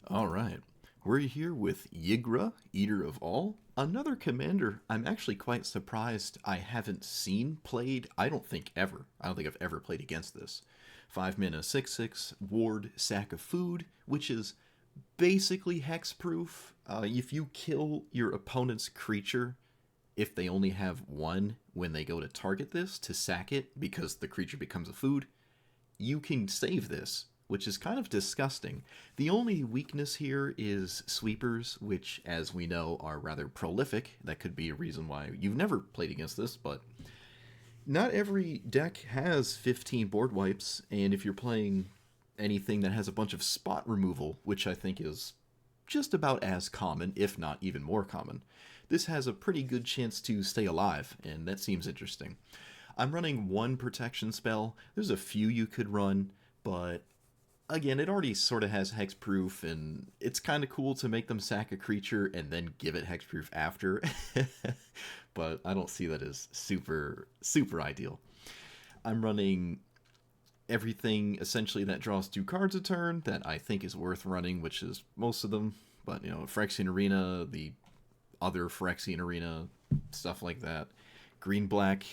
All right. We're here with Ygra, Eater of All, another commander I'm actually quite surprised I haven't seen played. I don't think ever. I don't think I've ever played against this. 5 mana, 6/6, ward, sack of food, which is basically hexproof. If you kill your opponent's creature, if they only have one when they go to target this to sack it because the creature becomes a food, you can save this, which is kind of disgusting. The only weakness here is sweepers, which, as we know, are rather prolific. That could be a reason why you've never played against this, but not every deck has 15 board wipes, and if you're playing anything that has a bunch of spot removal, which I think is just about as common, if not even more common, this has a pretty good chance to stay alive, and that seems interesting. I'm running one protection spell. There's a few you could run, but again, it already sort of has hexproof, and it's kind of cool to make them sack a creature and then give it hexproof after. But I don't see that as super ideal. I'm running everything essentially that draws 2 cards a turn that I think is worth running, which is most of them. But Phyrexian Arena, the other Phyrexian Arena, stuff like that. Green black,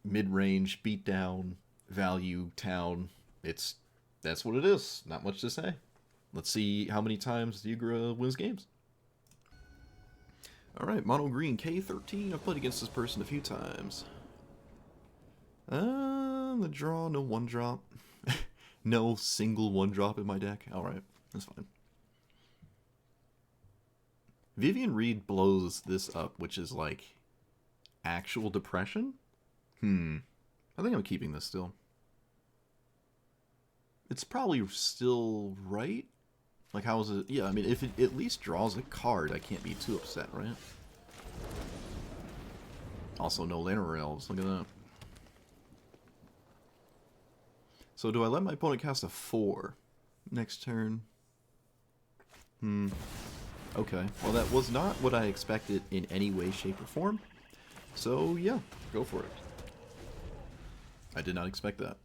mid range, beatdown, value, town. That's what it is. Not much to say. Let's see how many times Ygra wins games. Alright, mono green K13. I've played against this person a few times. The draw, no 1-drop. No single 1-drop in my deck. Alright, that's fine. Vivian Reed blows this up, which is like actual depression? I think I'm keeping this still. It's probably still right. Like, how is it? Yeah, I mean, if it at least draws a card, I can't be too upset, right? Also, no Lantern Elves. Look at that. So, do I let my opponent cast a 4 next turn? Okay. Well, that was not what I expected in any way, shape, or form. So, yeah, go for it. I did not expect that.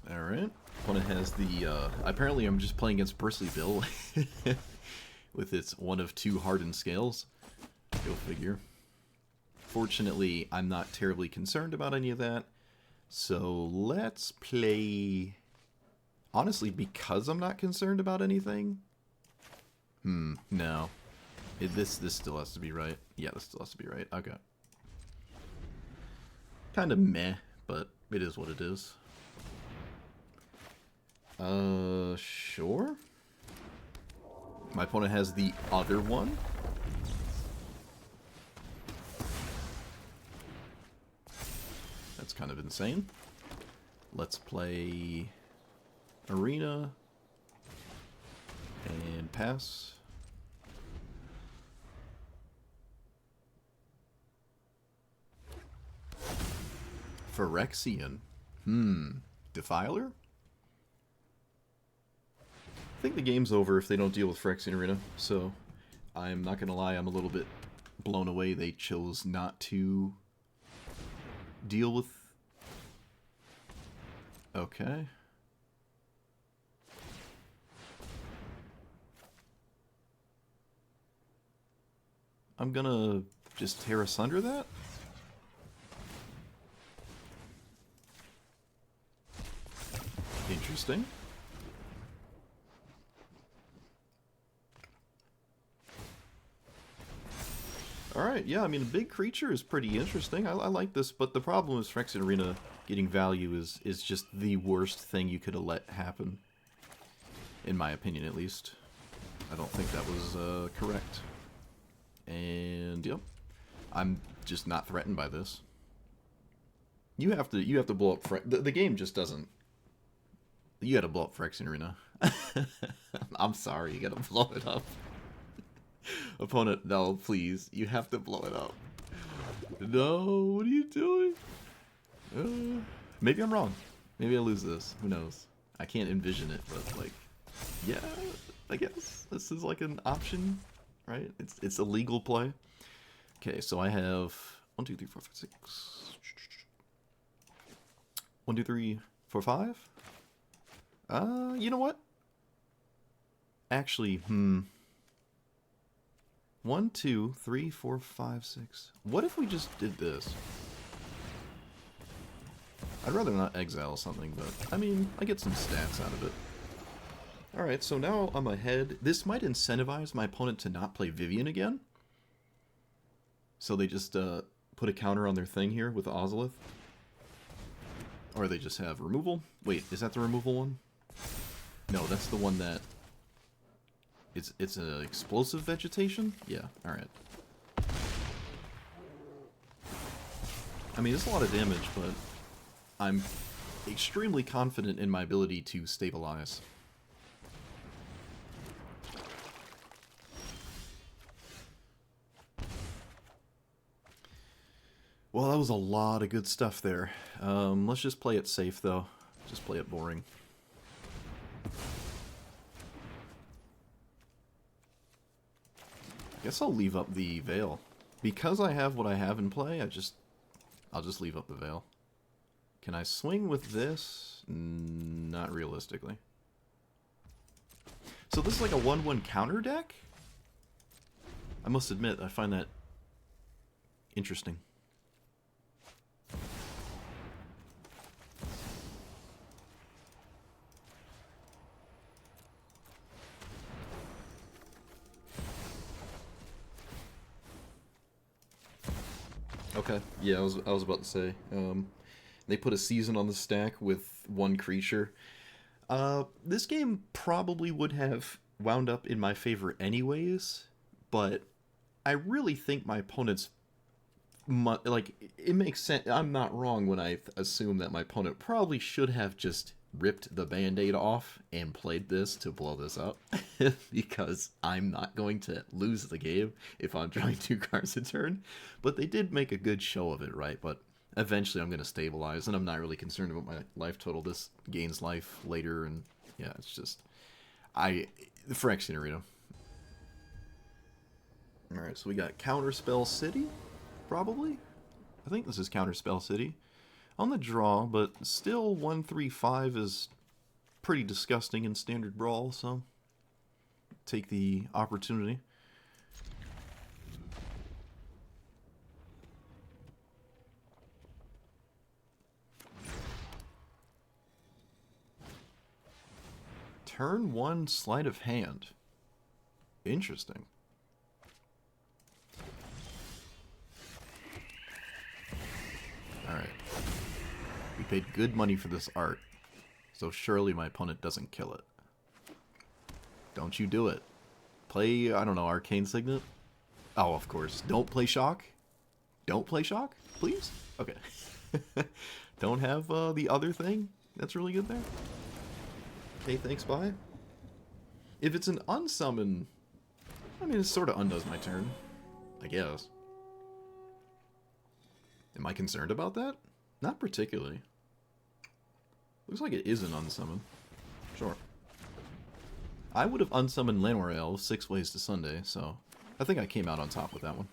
Alright. Opponent has the, apparently I'm just playing against Bristly Bill with its one of 2 hardened scales. Go figure. Fortunately, I'm not terribly concerned about any of that. So let's play... Honestly, because I'm not concerned about anything? No. This still has to be right. Yeah, this still has to be right. Okay. Kind of meh, but it is what it is. Sure. My opponent has the other one. That's kind of insane. Let's play Arena and pass. Phyrexian. Defiler? I think the game's over if they don't deal with Phyrexian Arena, so I'm not gonna lie, I'm a little bit blown away they chose not to deal with... Okay. I'm gonna just tear asunder that? Interesting. Alright, yeah, I mean, a big creature is pretty interesting. I like this, but the problem is Phyrexian Arena getting value is just the worst thing you could have let happen. In my opinion, at least. I don't think that was correct. And, yep. I'm just not threatened by this. You have to blow up the game just doesn't... You gotta blow up Phyrexian Arena. I'm sorry, you gotta blow it up. Opponent, no, please. You have to blow it up. No, what are you doing? Maybe I'm wrong. Maybe I lose this. Who knows? I can't envision it, but, like, yeah, I guess. This is, like, an option, right? It's a legal play. Okay, so I have 1, 2, 3, 4, 5, 6. 1, 2, 3, For 5? You know what? Actually, 1, 2, 3, 4, 5, 6. What if we just did this? I'd rather not exile something, but I mean, I get some stats out of it. Alright, so now I'm ahead. This might incentivize my opponent to not play Vivian again. So they just put a counter on their thing here with Ozolith. Or they just have removal. Wait, is that the removal one? No, that's the one that... It's an explosive vegetation? Yeah, alright. I mean, it's a lot of damage, but I'm extremely confident in my ability to stabilize. Well, that was a lot of good stuff there. Let's just play it safe, though. Just play it boring. Guess I'll leave up the Veil. Because I have what I have in play, I'll just leave up the Veil. Can I swing with this? Not realistically. So this is like a 1-1 counter deck? I must admit, I find that interesting. Okay, yeah, I was about to say. They put a season on the stack with one creature. This game probably would have wound up in my favor anyways, but I really think my opponent's... like, it makes sense. I'm not wrong when I assume that my opponent probably should have just ripped the band-aid off and played this to blow this up. Because I'm not going to lose the game if I'm drawing 2 cards a turn. But they did make a good show of it, right? But eventually I'm going to stabilize, and I'm not really concerned about my life total. This gains life later, and yeah, it's just... Phyrexian Arena. Alright, so we got Counterspell City, probably? I think this is Counterspell City. On the draw, but still 1-3-5 is pretty disgusting in standard Brawl, so take the opportunity. Turn 1 sleight of hand. Interesting. Alright. We paid good money for this art, so surely my opponent doesn't kill it. Don't you do it. Play, I don't know, Arcane Signet? Oh, of course. Don't play Shock? Don't play Shock, please? Okay. Don't have the other thing that's really good there? Okay, thanks, bye. If it's an unsummon, I mean, it sort of undoes my turn, I guess. Am I concerned about that? Not particularly. Looks like it is an unsummon. Sure. I would have unsummoned Llanowar Elves 6 Ways to Sunday, so I think I came out on top with that one.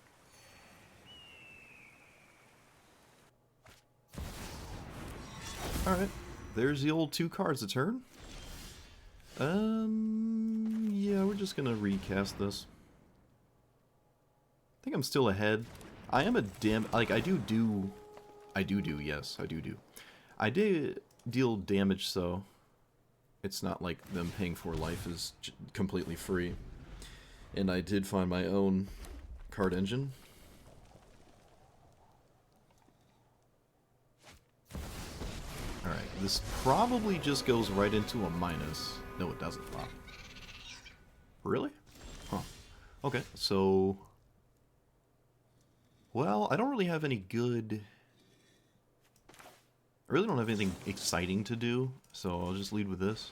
Alright, there's the old 2 cards a turn. Yeah, we're just gonna recast this. I think I'm still ahead. I am a like, I do, yes, I do. I did deal damage, so it's not like them paying for life is completely free. And I did find my own card engine. Alright, this probably just goes right into a minus. No, it doesn't. Wow. Really? Huh. Okay, so... Well, I don't really have any good... I really don't have anything exciting to do, so I'll just lead with this.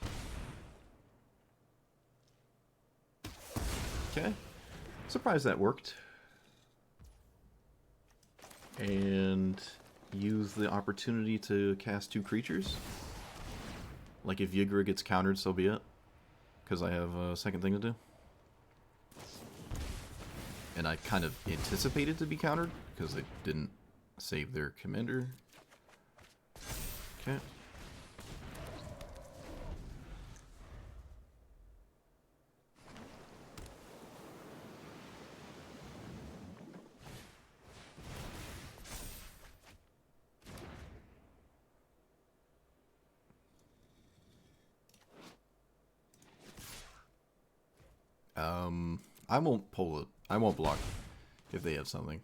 Okay. Surprised that worked. And use the opportunity to cast 2 creatures. Like if Ygra gets countered, so be it. Because I have a second thing to do. And I kind of anticipated to be countered, because they didn't save their commander. Okay. I won't pull it. I won't block if they have something.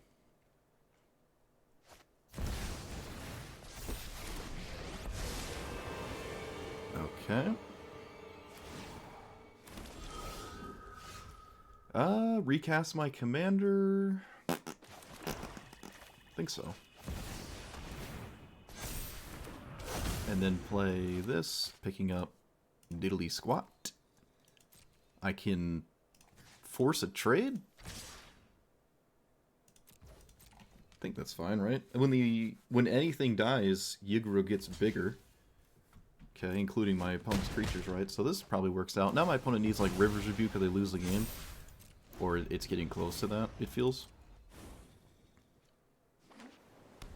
Okay. Recast my commander. I think so. And then play this, picking up diddly squat. I can force a trade? I think that's fine, right? When anything dies, Ygra gets bigger. Okay, including my opponent's creatures, right? So this probably works out. Now my opponent needs like River's Rebuke or they lose the game. Or it's getting close to that, it feels.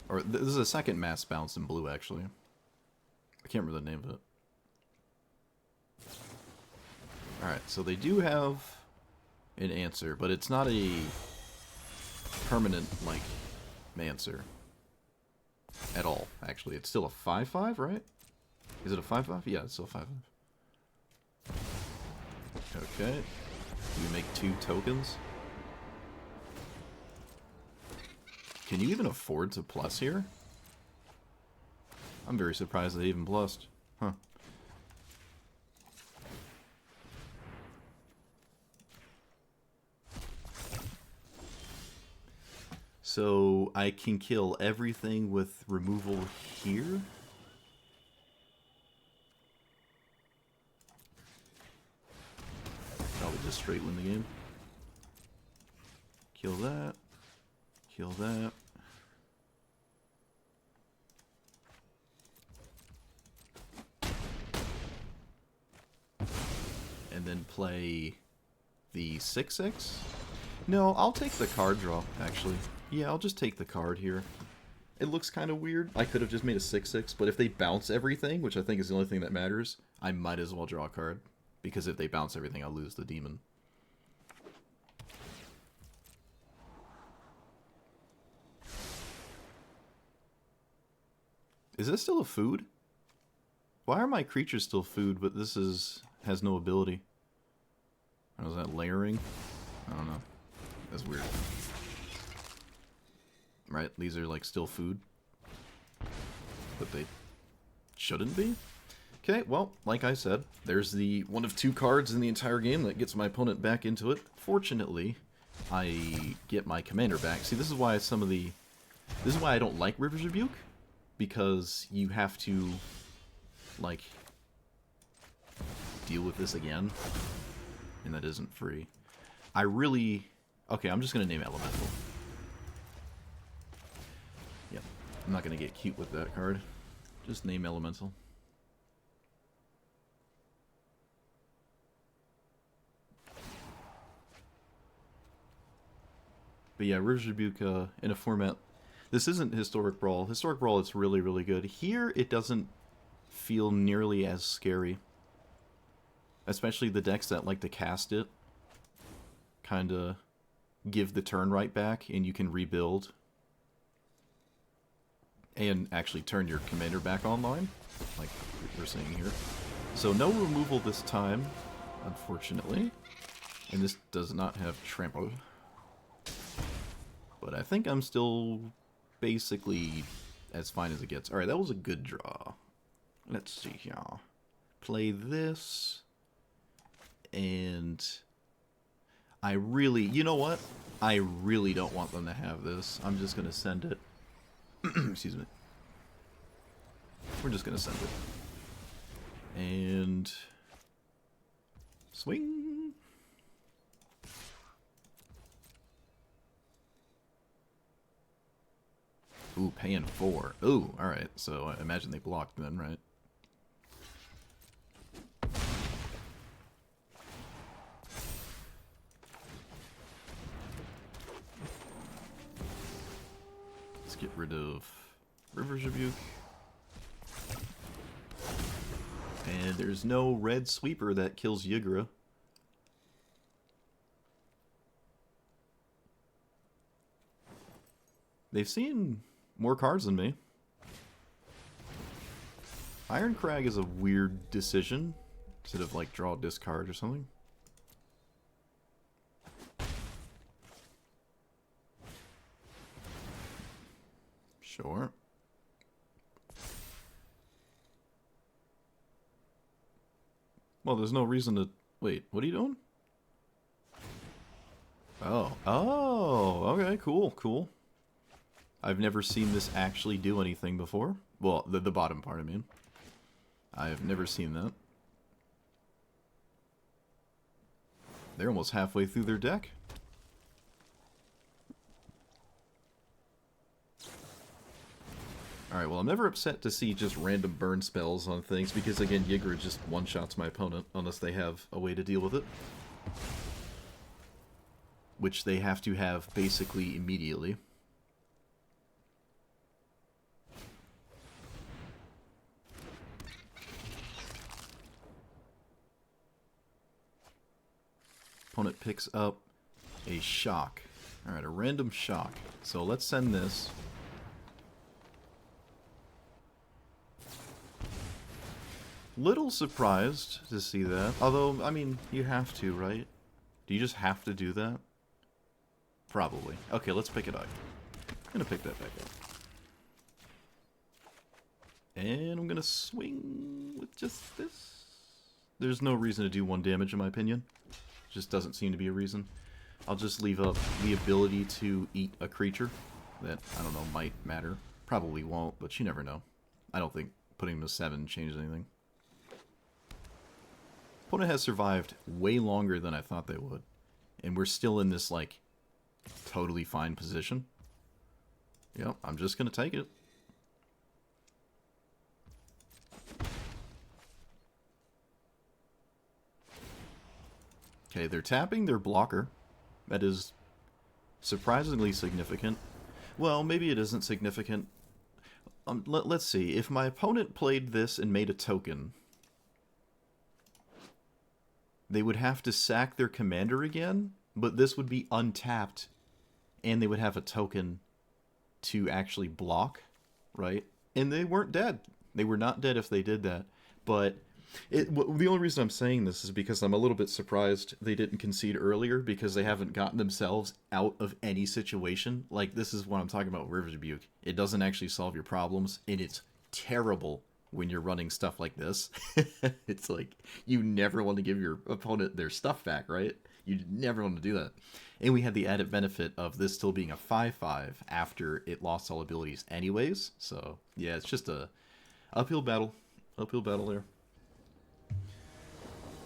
Or this is a second mass bounce in blue, actually. I can't remember the name of it. Alright, so they do have an answer, but it's not a permanent, like, answer. At all, actually. It's still a 5/5, right? Is it a 5/5? Yeah, it's still a 5/5. Okay. You make 2 tokens. Can you even afford to plus here? I'm very surprised they even plussed. Huh. So I can kill everything with removal here? Probably just straight win the game. Kill that. Kill that. And then play the 6/6? No, I'll take the card draw, actually. Yeah, I'll just take the card here. It looks kind of weird. I could have just made a 6/6, but if they bounce everything, which I think is the only thing that matters, I might as well draw a card. Because if they bounce everything, I'll lose the demon. Is this still a food? Why are my creatures still food, but this has no ability? Or is that layering? I don't know. That's weird. Right? These are like still food. But they shouldn't be? Okay, well, like I said, there's the one of 2 cards in the entire game that gets my opponent back into it. Fortunately, I get my commander back. See, this is why this is why I don't like River's Rebuke. Because you have to, like, deal with this again. And that isn't free. Okay, I'm just going to name Elemental. Yep, I'm not going to get cute with that card. Just name Elemental. But yeah, River's Rebuke in a format... This isn't Historic Brawl. Historic Brawl, it's really, really good. Here, it doesn't feel nearly as scary. Especially the decks that like to cast it. Kinda give the turn right back, and you can rebuild. And actually turn your commander back online, like we're saying here. So no removal this time, unfortunately. And this does not have trample. But I think I'm still basically as fine as it gets. Alright, that was a good draw. Let's see here. Play this. And I really, you know what? I really don't want them to have this. I'm just going to send it. Excuse me. We're just going to send it. And swing. Ooh, paying 4. Ooh, alright. So I imagine they blocked then, right? Let's get rid of River's Rebuke. And there's no red sweeper that kills Ygra. They've seen more cards than me. Iron Crag is a weird decision. Instead of like draw, discard or something. Sure. Well, there's no reason to... Wait, what are you doing? Oh. Oh, okay, cool, cool. I've never seen this actually do anything before. Well, the bottom part, I mean. I've never seen that. They're almost halfway through their deck. Alright, well, I'm never upset to see just random burn spells on things, because, again, Ygra just one-shots my opponent, unless they have a way to deal with it. Which they have to have, basically, immediately. Opponent picks up a shock. Alright, a random shock. So let's send this. Little surprised to see that. Although, I mean, you have to, right? Do you just have to do that? Probably. Okay, let's pick it up. I'm gonna pick that back up. And I'm gonna swing with just this. There's no reason to do 1 damage, in my opinion. Just doesn't seem to be a reason. I'll just leave up the ability to eat a creature that, I don't know, might matter. Probably won't, but you never know. I don't think putting them to 7 changes anything. Opponent has survived way longer than I thought they would. And we're still in this, like, totally fine position. Yep, I'm just gonna take it. Okay, they're tapping their blocker. That is surprisingly significant. Well, maybe it isn't significant. Let's see. If my opponent played this and made a token, they would have to sack their commander again, but this would be untapped, and they would have a token to actually block, right? And they weren't dead. They were not dead if they did that. But the only reason I'm saying this is because I'm a little bit surprised they didn't concede earlier, because they haven't gotten themselves out of any situation. Like, this is what I'm talking about with River's Rebuke. It doesn't actually solve your problems, and it's terrible when you're running stuff like this. It's like, you never want to give your opponent their stuff back, right? You never want to do that. And we had the added benefit of this still being a 5/5 after it lost all abilities anyways. So, yeah, it's just a uphill battle. Uphill battle there.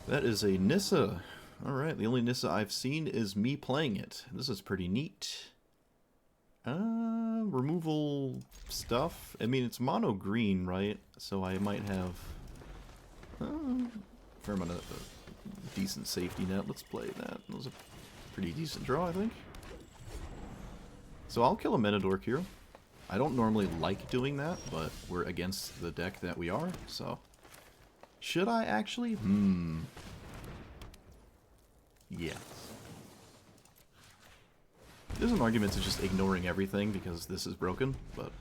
That is a Nissa. Alright, the only Nissa I've seen is me playing it. This is pretty neat. Removal stuff. I mean, it's mono green, right? So I might have fair amount of decent safety net. Let's play that. That was a pretty decent draw, I think. So I'll kill a Menadork here. I don't normally like doing that, but we're against the deck that we are, so... Should I actually? Yes. There's an argument to just ignoring everything because this is broken, but...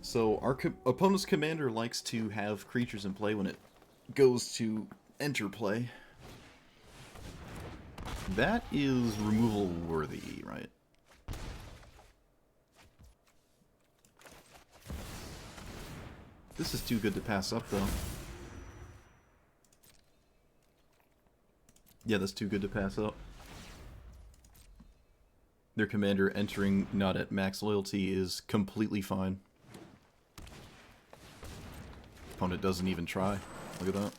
So our opponent's commander likes to have creatures in play when it goes to enter play. That is removal worthy, right? This is too good to pass up, though. Yeah, that's too good to pass up. Their commander entering not at max loyalty is completely fine. Opponent doesn't even try. Look at that.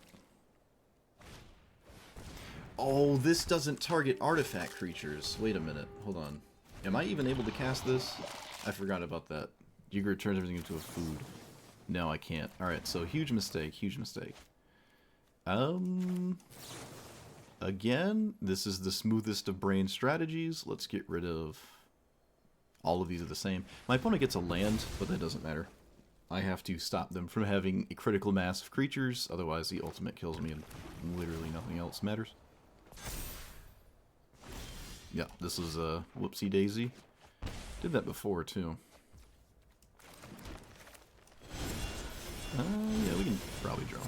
Oh, this doesn't target artifact creatures. Wait a minute. Hold on. Am I even able to cast this? I forgot about that. Ygra turns everything into a food. No, I can't. Alright, so huge mistake. Huge mistake. Again, this is the smoothest of brain strategies. Let's get rid of... All of these are the same. My opponent gets a land, but that doesn't matter. I have to stop them from having a critical mass of creatures, otherwise the ultimate kills me and literally nothing else matters. Yeah, this is a whoopsie daisy. Did that before too. Yeah, we can probably draw.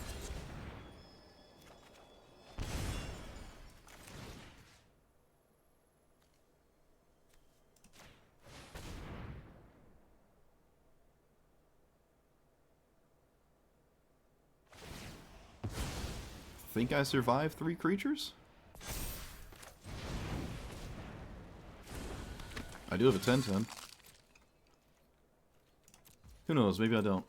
Think I survived 3 creatures? I do have a 10/10. Who knows, maybe I don't.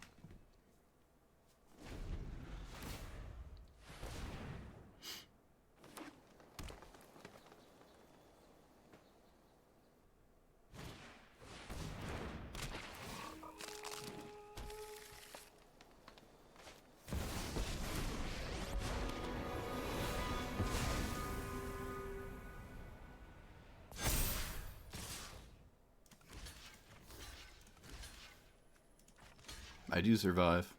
I do survive.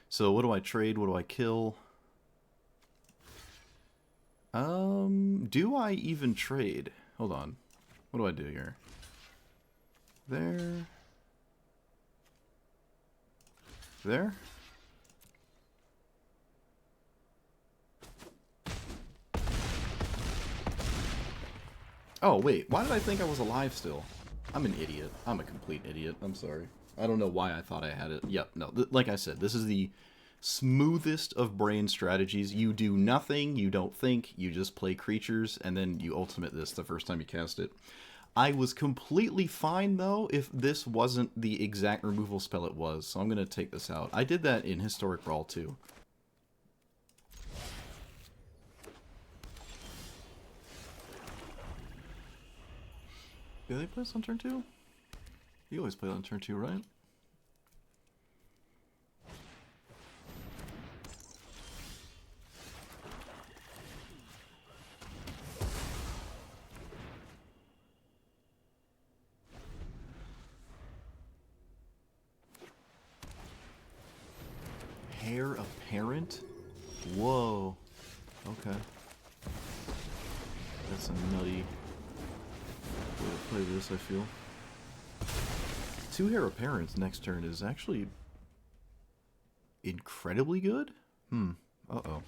So what do I trade? What do I kill? Do I even trade? Hold on. What do I do here? There. There? Oh, wait. Why did I think I was alive still? I'm an idiot. I'm a complete idiot. I'm sorry. I don't know why I thought I had it. Yep, no. Like I said, this is the smoothest of brain strategies. You do nothing, you don't think, you just play creatures, and then you ultimate this the first time you cast it. I was completely fine, though, if this wasn't the exact removal spell it was, so I'm going to take this out. I did that in Historic Brawl, too. Do they play this on turn 2? You always play it on turn 2, right? Heir apparent? Whoa. Okay. That's a nutty way to play this, I feel. 2 heir apparents next turn is actually incredibly good? Uh-oh.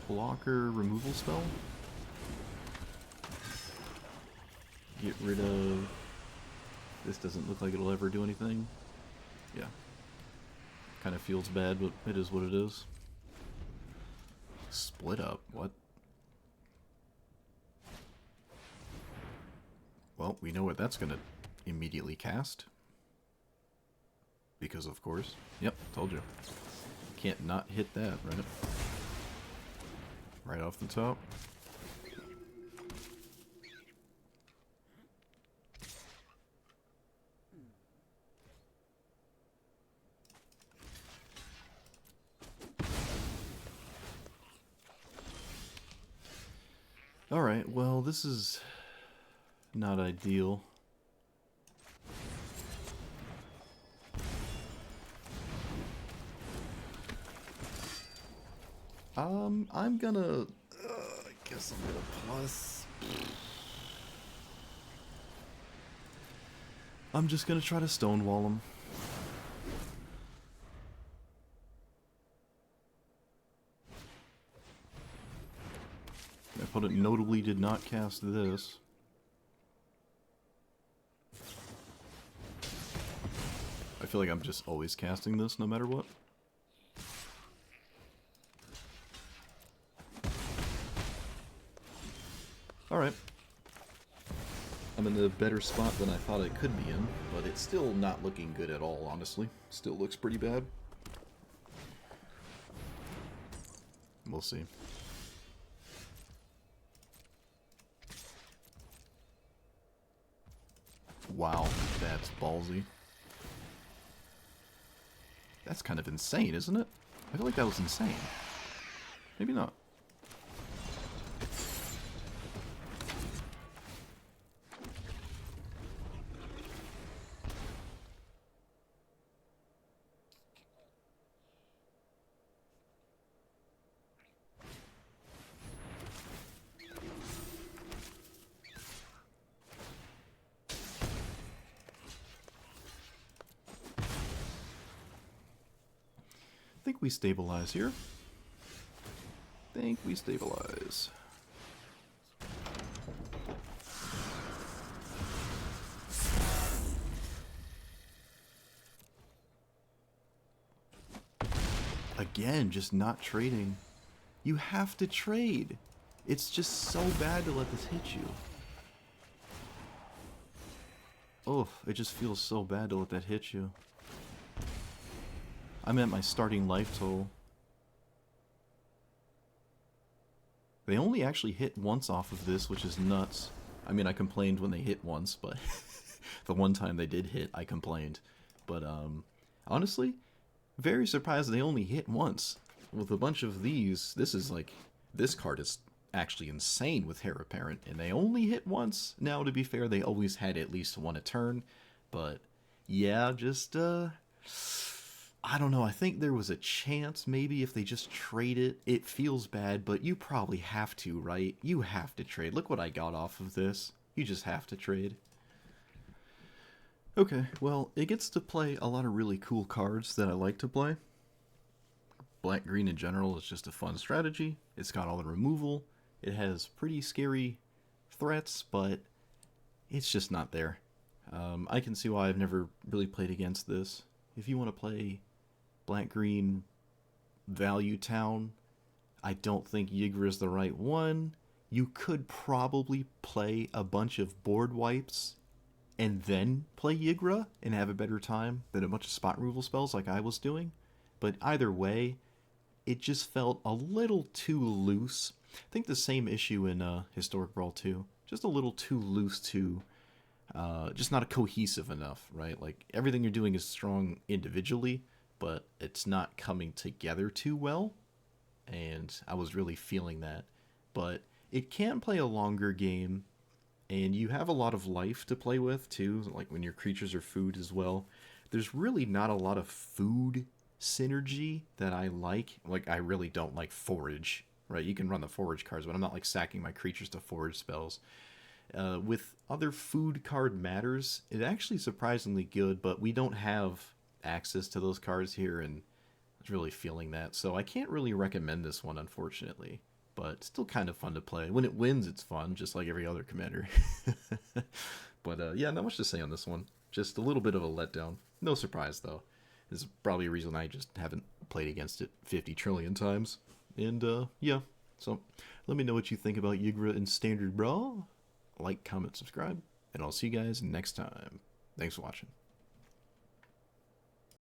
Blocker removal spell? Get rid of... This doesn't look like it'll ever do anything. Yeah. Kind of feels bad, but it is what it is. Split up? What? Well, we know what that's gonna immediately cast. Because of course. Yep, told you. Can't not hit that, right? Right off the top. Alright, well, this is not ideal. I'm gonna... I guess I'm gonna plus... I'm just gonna try to stonewall him. My opponent notably did not cast this. I feel like I'm just always casting this no matter what. Alright. I'm in a better spot than I thought I could be in, but it's still not looking good at all, honestly. Still looks pretty bad. We'll see. Wow, that's ballsy. That's kind of insane, isn't it? I feel like that was insane. Maybe not. think we stabilize here. Think we stabilize. Again, just not trading. You have to trade. It's just so bad to let this hit you. Oh, it just feels so bad to let that hit you. I'm at my starting life total. They only actually hit once off of this, which is nuts. I mean, I complained when they hit once, but the one time they did hit, I complained. But, honestly, very surprised they only hit once. With a bunch of these, this card is actually insane with Heir Apparent, and they only hit once. Now, to be fair, they always had at least one a turn, but yeah, just, I don't know, I think there was a chance maybe if they just trade it. It feels bad, but you probably have to, right? You have to trade. Look what I got off of this. You just have to trade. Okay, well, it gets to play a lot of really cool cards that I like to play. Black-green in general is just a fun strategy. It's got all the removal. It has pretty scary threats, but it's just not there. I can see why I've never really played against this. If you want to play black-green value town, I don't think Ygra is the right one. You could probably play a bunch of board wipes and then play Ygra and have a better time than a bunch of spot removal spells like I was doing. But either way, it just felt a little too loose. I think the same issue in Historic Brawl 2. Just a little too loose to, just not cohesive enough, right? Like, everything you're doing is strong individually, but it's not coming together too well. And I was really feeling that. But it can play a longer game, and you have a lot of life to play with too, like when your creatures are food as well. There's really not a lot of food synergy that I like. Like, I really don't like forage, right? You can run the forage cards, but I'm not like sacking my creatures to forage spells. With other food card matters, it's actually surprisingly good, but we don't have access to those cards here, and I was really feeling that. So I can't really recommend this one, unfortunately. But still kind of fun to play. When it wins, it's fun, just like every other commander. But yeah, not much to say on this one. Just a little bit of a letdown. No surprise, though. This is probably a reason I just haven't played against it 50 trillion times. And yeah, so let me know what you think about Ygra in Standard Brawl. Like, comment, subscribe, and I'll see you guys next time. Thanks for watching.